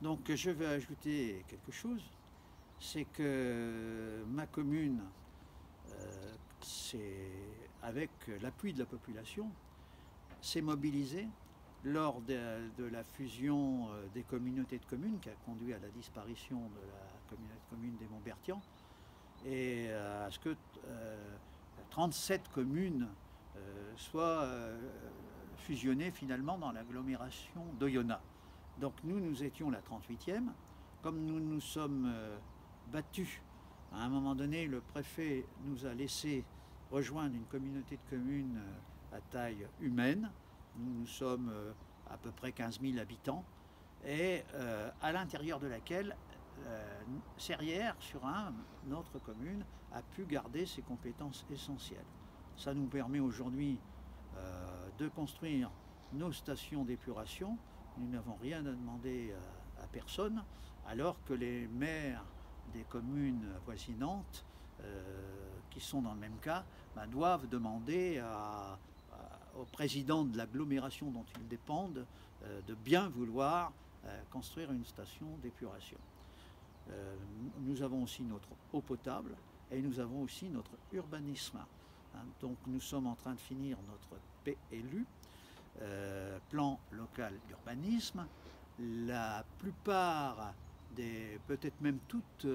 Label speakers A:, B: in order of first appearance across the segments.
A: Donc je vais ajouter quelque chose, c'est que ma commune, avec l'appui de la population, s'est mobilisée lors de la fusion des communautés de communes qui a conduit à la disparition de la communauté de communes des Montbertians et à ce que 37 communes soient fusionnées finalement dans l'agglomération d'Oyonnax. Donc nous étions la 38e. Comme nous nous sommes battus, à un moment donné, le préfet nous a laissé rejoindre une communauté de communes à taille humaine. Nous sommes à peu près 15 000 habitants et à l'intérieur de laquelle Serrières-sur-Ain, notre commune, a pu garder ses compétences essentielles. Ça nous permet aujourd'hui de construire nos stations d'épuration. Nous n'avons rien à demander à personne, alors que les maires des communes avoisinantes qui sont dans le même cas doivent demander au président de l'agglomération dont ils dépendent de bien vouloir construire une station d'épuration. Nous avons aussi notre eau potable et nous avons aussi notre urbanisme. Donc nous sommes en train de finir notre PLU, plan local d'urbanisme. La plupart peut-être même toutes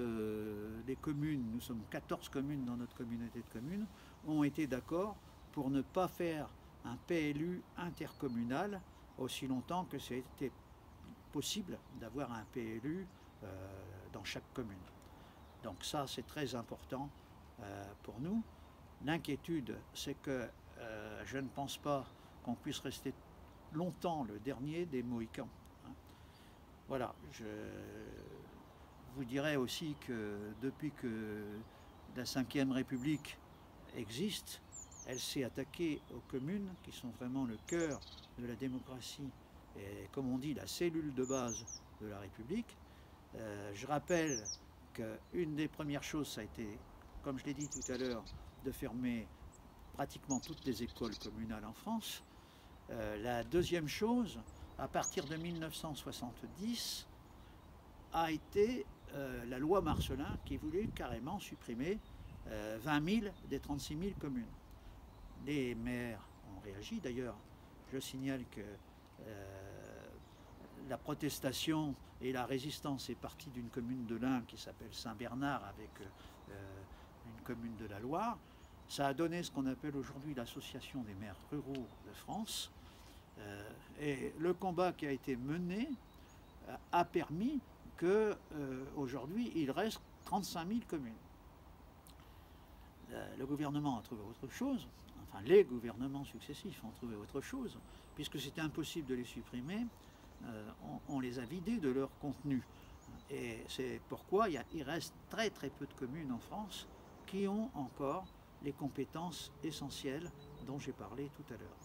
A: les communes, nous sommes 14 communes dans notre communauté de communes, ont été d'accord pour ne pas faire un PLU intercommunal aussi longtemps que c'était possible d'avoir un PLU dans chaque commune. Donc ça, c'est très important pour nous. L'inquiétude, c'est que je ne pense pas qu'on puisse rester longtemps le dernier des Mohicans. Voilà, je vous dirais aussi que depuis que la Ve République existe, elle s'est attaquée aux communes qui sont vraiment le cœur de la démocratie et, comme on dit, la cellule de base de la République. Je rappelle qu'une des premières choses, ça a été, comme je l'ai dit tout à l'heure, de fermer pratiquement toutes les écoles communales en France. La deuxième chose, à partir de 1970, a été la loi Marcellin qui voulait carrément supprimer 20 000 des 36 000 communes. Les maires ont réagi. D'ailleurs, je signale que la protestation et la résistance est partie d'une commune de l'Ain qui s'appelle Saint-Bernard avec une commune de la Loire. Ça a donné ce qu'on appelle aujourd'hui l'Association des maires ruraux de France. Et le combat qui a été mené a permis qu'aujourd'hui, il reste 35 000 communes. Le gouvernement a trouvé autre chose, enfin les gouvernements successifs ont trouvé autre chose, puisque c'était impossible de les supprimer, on les a vidés de leur contenu. Et c'est pourquoi il reste très très peu de communes en France qui ont encore les compétences essentielles dont j'ai parlé tout à l'heure.